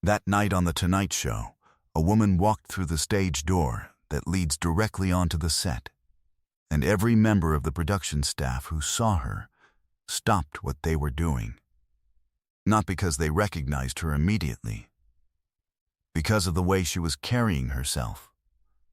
That night on The Tonight Show, a woman walked through the stage door that leads directly onto the set, and every member of the production staff who saw her stopped what they were doing. Not because they recognized her immediately, because of the way she was carrying herself,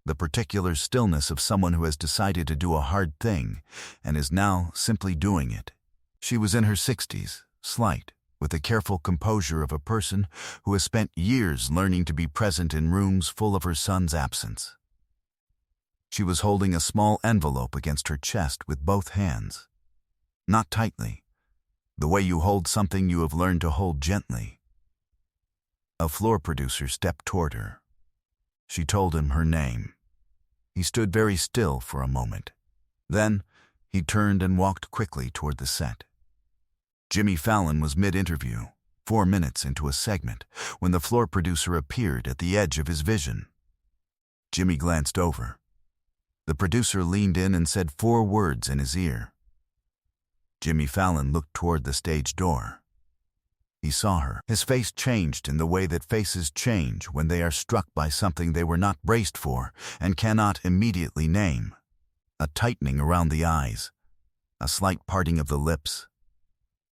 the particular stillness of someone who has decided to do a hard thing and is now simply doing it. She was in her 60s, slight, with the careful composure of a person who has spent years learning to be present in rooms full of her son's absence. She was holding a small envelope against her chest with both hands. Not tightly, the way you hold something you have learned to hold gently. A floor producer stepped toward her. She told him her name. He stood very still for a moment. Then, he turned and walked quickly toward the set. Jimmy Fallon was mid-interview, 4 minutes into a segment, when the floor producer appeared at the edge of his vision. Jimmy glanced over. The producer leaned in and said 4 words in his ear. Jimmy Fallon looked toward the stage door. He saw her. His face changed in the way that faces change when they are struck by something they were not braced for and cannot immediately name. A tightening around the eyes, a slight parting of the lips,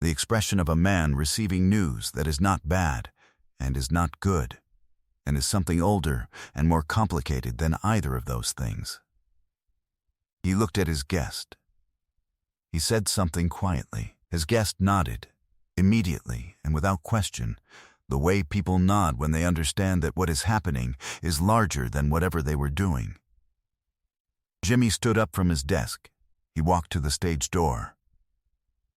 the expression of a man receiving news that is not bad and is not good, and is something older and more complicated than either of those things. He looked at his guest. He said something quietly. His guest nodded, immediately and without question, the way people nod when they understand that what is happening is larger than whatever they were doing. Jimmy stood up from his desk. He walked to the stage door.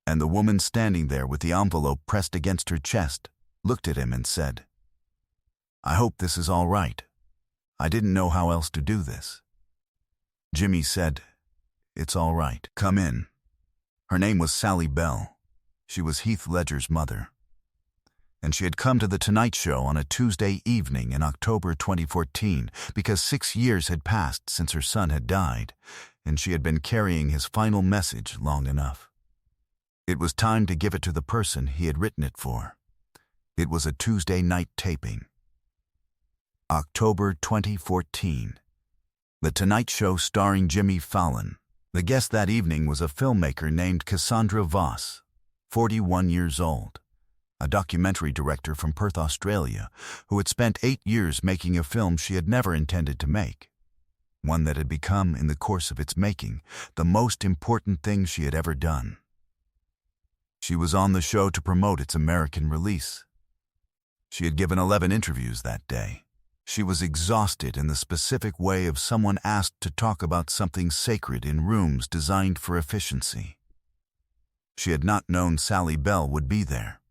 And the woman standing there with the envelope pressed against her chest looked at him and said, "I hope this is all right. I didn't know how else to do this." Jimmy said, "It's all right. Come in." Her name was Sally Bell. She was Heath Ledger's mother. And she had come to The Tonight Show on a Tuesday evening in October 2014 because 6 years had passed since her son had died, and she had been carrying his final message long enough. It was time to give it to the person he had written it for. It was a Tuesday night taping. October 2014. The Tonight Show starring Jimmy Fallon. The guest that evening was a filmmaker named Cassandra Voss, 41 years old, a documentary director from Perth, Australia, who had spent 8 years making a film she had never intended to make, one that had become, in the course of its making, the most important thing she had ever done. She was on the show to promote its American release. She had given 11 interviews that day. She was exhausted in the specific way of someone asked to talk about something sacred in rooms designed for efficiency. She had not known Sally Bell would be there.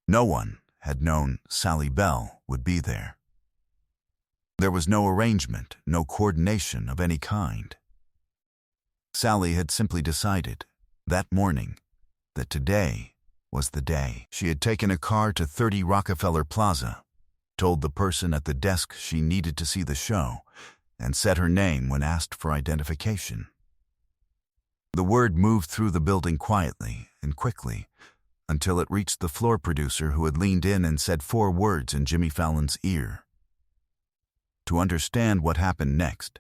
No one had known Sally Bell would be there. There was no arrangement, no coordination of any kind. Sally had simply decided, that morning, that today was the day. She had taken a car to 30 Rockefeller Plaza, told the person at the desk she needed to see the show, and said her name when asked for identification. The word moved through the building quietly and quickly until it reached the floor producer who had leaned in and said 4 words in Jimmy Fallon's ear. To understand what happened next,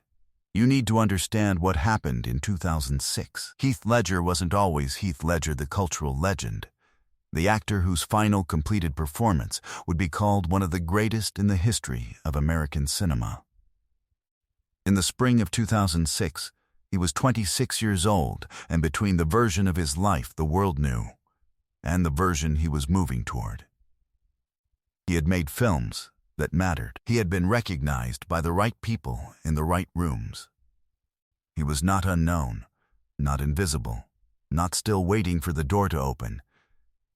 you need to understand what happened in 2006. Heath Ledger wasn't always Heath Ledger, the cultural legend, the actor whose final completed performance would be called one of the greatest in the history of American cinema. In the spring of 2006, he was 26 years old, and between the version of his life the world knew and the version he was moving toward. He had made films that mattered. He had been recognized by the right people in the right rooms. He was not unknown, not invisible, not still waiting for the door to open,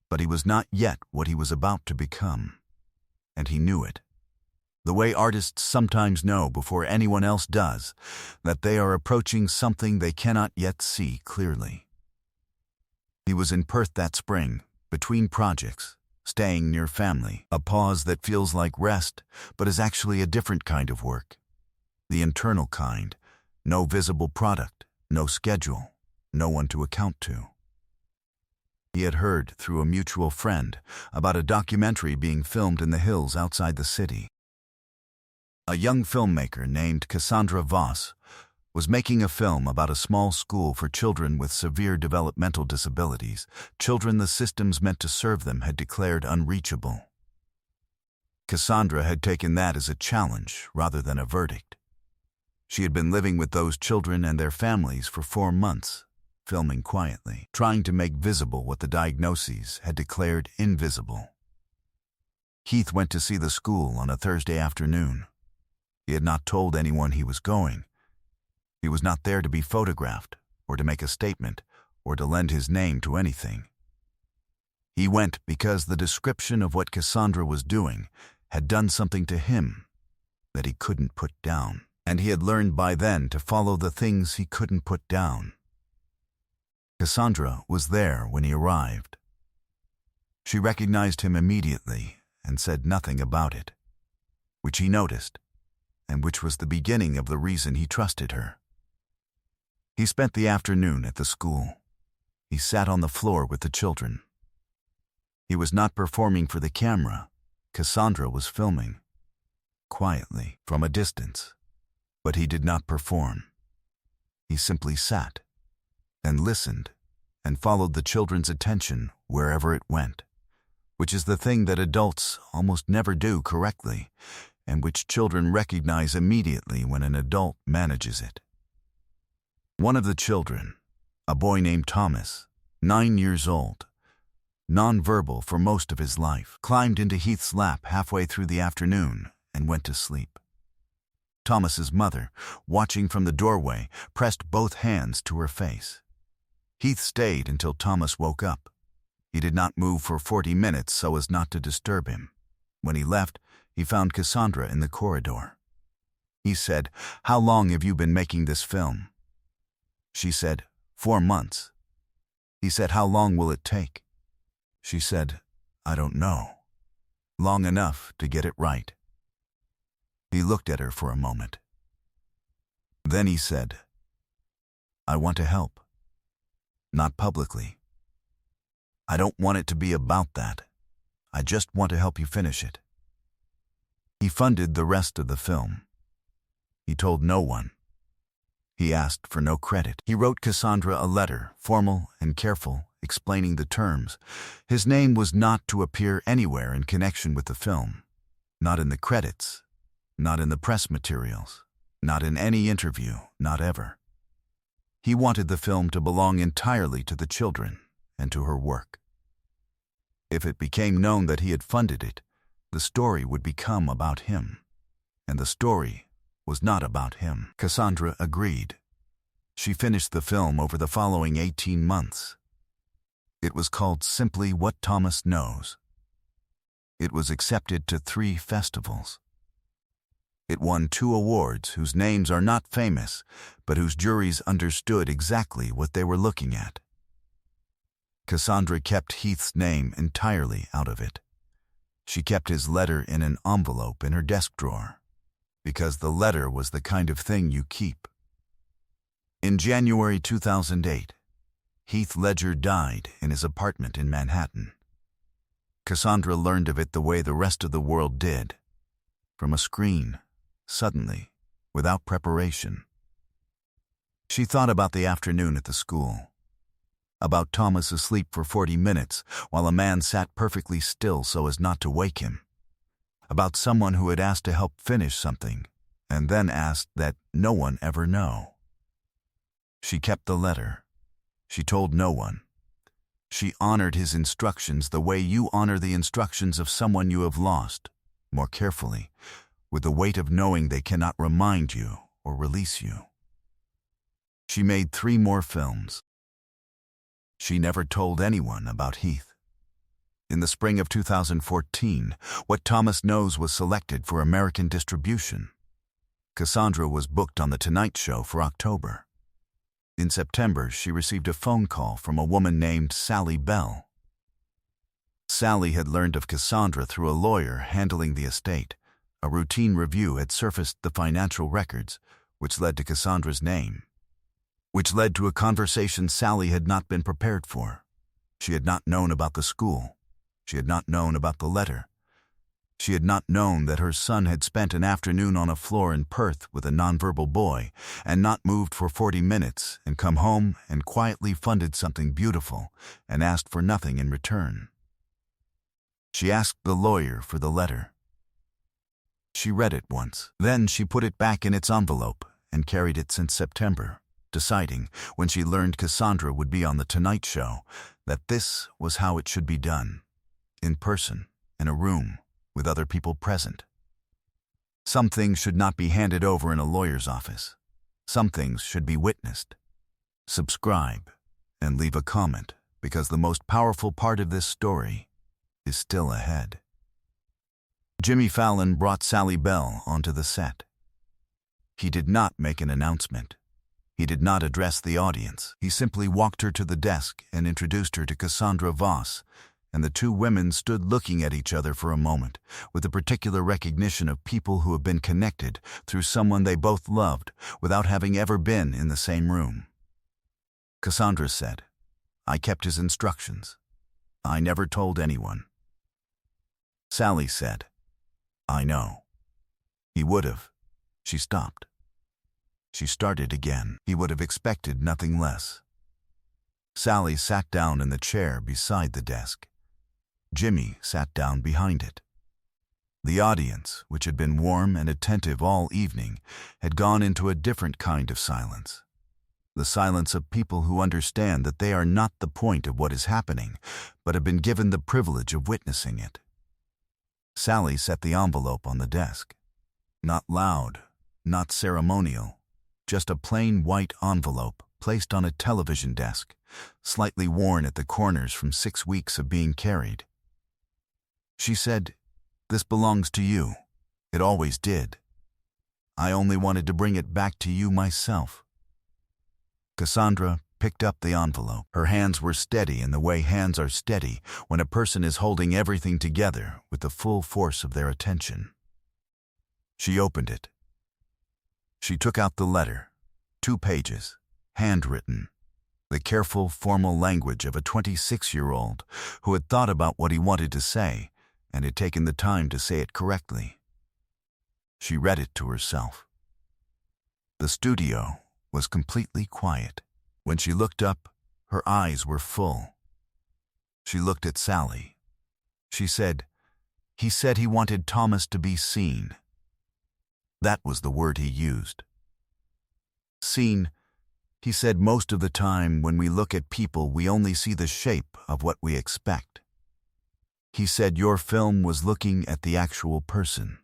but he was not yet what he was about to become, and he knew it. The way artists sometimes know before anyone else does that they are approaching something they cannot yet see clearly. He was in Perth that spring, between projects, staying near family, a pause that feels like rest, but is actually a different kind of work. The internal kind, no visible product, no schedule, no one to account to. He had heard through a mutual friend about a documentary being filmed in the hills outside the city. A young filmmaker named Cassandra Voss was making a film about a small school for children with severe developmental disabilities, children the systems meant to serve them had declared unreachable. Cassandra had taken that as a challenge rather than a verdict. She had been living with those children and their families for 4 months, filming quietly, trying to make visible what the diagnoses had declared invisible. Heath went to see the school on a Thursday afternoon. He had not told anyone he was going. He was not there to be photographed, or to make a statement, or to lend his name to anything. He went because the description of what Cassandra was doing had done something to him that he couldn't put down, and he had learned by then to follow the things he couldn't put down. Cassandra was there when he arrived. She recognized him immediately and said nothing about it, which he noticed, and which was the beginning of the reason he trusted her. He spent the afternoon at the school. He sat on the floor with the children. He was not performing for the camera. Cassandra was filming, quietly, from a distance, but he did not perform. He simply sat and listened and followed the children's attention wherever it went, which is the thing that adults almost never do correctly, and which children recognize immediately when an adult manages it. One of the children, a boy named Thomas, 9 years old, nonverbal for most of his life, climbed into Heath's lap halfway through the afternoon and went to sleep. Thomas's mother, watching from the doorway, pressed both hands to her face. Heath stayed until Thomas woke up. He did not move for 40 minutes so as not to disturb him. When he left, he found Cassandra in the corridor. He said, "How long have you been making this film?" She said, 4 months. He said, "How long will it take?" She said, "I don't know. Long enough to get it right." He looked at her for a moment. Then he said, "I want to help. Not publicly. I don't want it to be about that. I just want to help you finish it." He funded the rest of the film. He told no one. He asked for no credit. He wrote Cassandra a letter, formal and careful, explaining the terms. His name was not to appear anywhere in connection with the film. Not in the credits, not in the press materials, not in any interview, not ever. He wanted the film to belong entirely to the children and to her work. If it became known that he had funded it, the story would become about him. And the story was not about him. Cassandra agreed. She finished the film over the following 18 months. It was called simply What Thomas Knows. It was accepted to 3 festivals. It won 2 awards whose names are not famous, but whose juries understood exactly what they were looking at. Cassandra kept Heath's name entirely out of it. She kept his letter in an envelope in her desk drawer, because the letter was the kind of thing you keep. In January 2008, Heath Ledger died in his apartment in Manhattan. Cassandra learned of it the way the rest of the world did, from a screen, suddenly, without preparation. She thought about the afternoon at the school, about Thomas asleep for 40 minutes while a man sat perfectly still so as not to wake him, about someone who had asked to help finish something and then asked that no one ever know. She kept the letter. She told no one. She honored his instructions the way you honor the instructions of someone you have lost, more carefully, with the weight of knowing they cannot remind you or release you. She made 3 more films. She never told anyone about Heath. In the spring of 2014, What Thomas Knows was selected for American distribution. Cassandra was booked on The Tonight Show for October. In September, she received a phone call from a woman named Sally Bell. Sally had learned of Cassandra through a lawyer handling the estate. A routine review had surfaced the financial records, which led to Cassandra's name, which led to a conversation Sally had not been prepared for. She had not known about the school. She had not known about the letter. She had not known that her son had spent an afternoon on a floor in Perth with a nonverbal boy and not moved for 40 minutes and come home and quietly funded something beautiful and asked for nothing in return. She asked the lawyer for the letter. She read it once. Then she put it back in its envelope and carried it since September, deciding, when she learned Cassandra would be on The Tonight Show, that this was how it should be done, in person, in a room, with other people present. Some things should not be handed over in a lawyer's office. Some things should be witnessed. Subscribe and leave a comment, because the most powerful part of this story is still ahead. Jimmy Fallon brought Sally Bell onto the set. He did not make an announcement. He did not address the audience. He simply walked her to the desk and introduced her to Cassandra Voss, and the two women stood looking at each other for a moment, with a particular recognition of people who have been connected through someone they both loved without having ever been in the same room. Cassandra said, "I kept his instructions. I never told anyone." Sally said, "I know. He would have." She stopped. She started again. He would have expected nothing less. Sally sat down in the chair beside the desk. Jimmy sat down behind it. The audience, which had been warm and attentive all evening, had gone into a different kind of silence. The silence of people who understand that they are not the point of what is happening, but have been given the privilege of witnessing it. Sally set the envelope on the desk. Not loud, not ceremonial, just a plain white envelope placed on a television desk, slightly worn at the corners from 6 weeks of being carried. She said, "This belongs to you. It always did. I only wanted to bring it back to you myself." Cassandra picked up the envelope. Her hands were steady in the way hands are steady when a person is holding everything together with the full force of their attention. She opened it. She took out the letter, 2 pages, handwritten, the careful, formal language of a 26-year-old who had thought about what he wanted to say and had taken the time to say it correctly. She read it to herself. The studio was completely quiet. When she looked up, her eyes were full. She looked at Sally. She said, "He said he wanted Thomas to be seen." That was the word he used. Seen. He said most of the time when we look at people we only see the shape of what we expect. He said your film was looking at the actual person.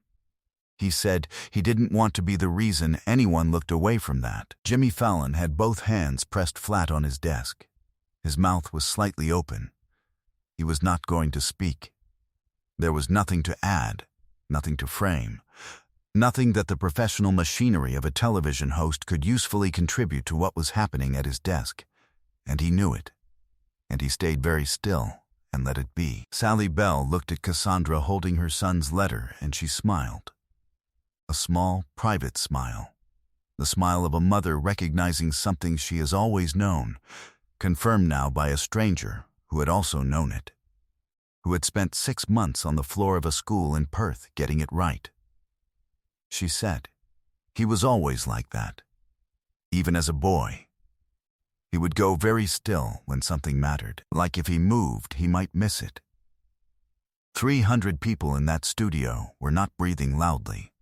He said he didn't want to be the reason anyone looked away from that. Jimmy Fallon had both hands pressed flat on his desk. His mouth was slightly open. He was not going to speak. There was nothing to add, nothing to frame, nothing that the professional machinery of a television host could usefully contribute to what was happening at his desk, and he knew it. And he stayed very still and let it be. Sally Bell looked at Cassandra holding her son's letter, and she smiled. A small, private smile. The smile of a mother recognizing something she has always known, confirmed now by a stranger who had also known it, who had spent 6 months on the floor of a school in Perth getting it right. She said, "He was always like that, even as a boy. He would go very still when something mattered, like if he moved, he might miss it." 300 people in that studio were not breathing loudly.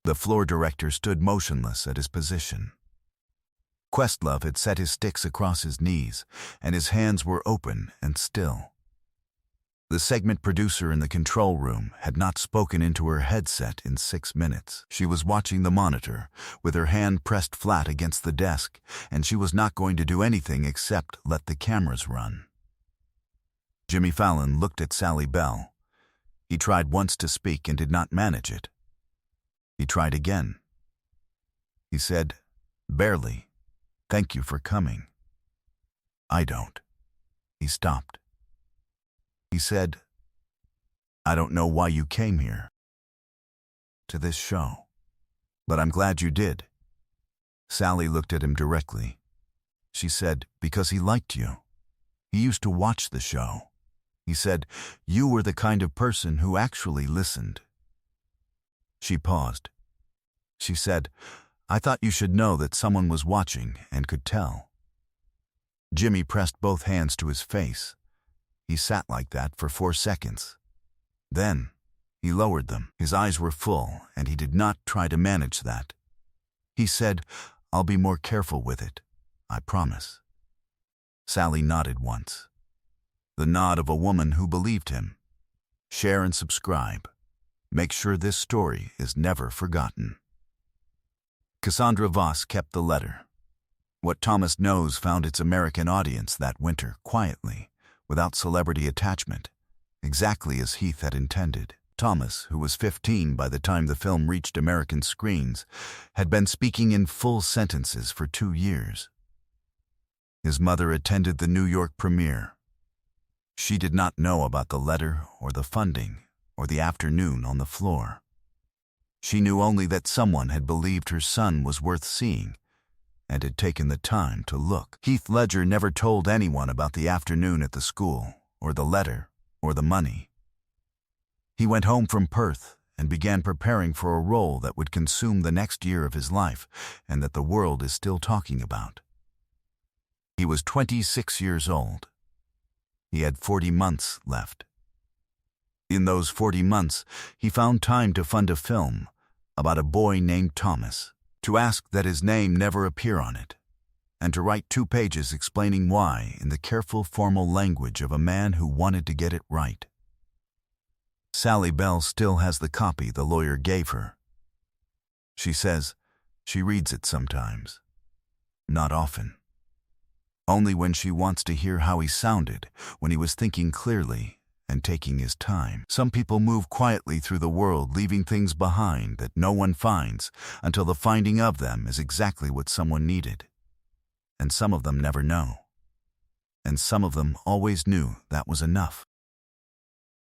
The floor director stood motionless at his position. Questlove had set his sticks across his knees, and his hands were open and still. The segment producer in the control room had not spoken into her headset in 6 minutes. She was watching the monitor, with her hand pressed flat against the desk, and she was not going to do anything except let the cameras run. Jimmy Fallon looked at Sally Bell. He tried once to speak and did not manage it. He tried again. He said, barely, "Thank you for coming." "I don't." He stopped. He said, "I don't know why you came here, to this show, but I'm glad you did." Sally looked at him directly. She said, "Because he liked you. He used to watch the show. He said, "You were the kind of person who actually listened." She paused. She said, "I thought you should know that someone was watching and could tell." Jimmy pressed both hands to his face. He sat like that for 4 seconds. Then, he lowered them. His eyes were full, and he did not try to manage that. He said, "I'll be more careful with it. I promise." Sally nodded once. The nod of a woman who believed him. Share and subscribe. Make sure this story is never forgotten. Cassandra Voss kept the letter. What Thomas Knows found its American audience that winter quietly, without celebrity attachment, exactly as Heath had intended. Thomas, who was 15 by the time the film reached American screens, had been speaking in full sentences for 2 years. His mother attended the New York premiere. She did not know about the letter or the funding or the afternoon on the floor. She knew only that someone had believed her son was worth seeing and had taken the time to look. Heath Ledger never told anyone about the afternoon at the school, or the letter, or the money. He went home from Perth and began preparing for a role that would consume the next year of his life and that the world is still talking about. He was 26 years old. He had 40 months left. In those 40 months, he found time to fund a film about a boy named Thomas, to ask that his name never appear on it, and to write 2 pages explaining why in the careful formal language of a man who wanted to get it right. Sally Bell still has the copy the lawyer gave her. She says she reads it sometimes, not often. Only when she wants to hear how he sounded, when he was thinking clearly and taking his time. Some people move quietly through the world, leaving things behind that no one finds until the finding of them is exactly what someone needed. And some of them never know. And some of them always knew that was enough.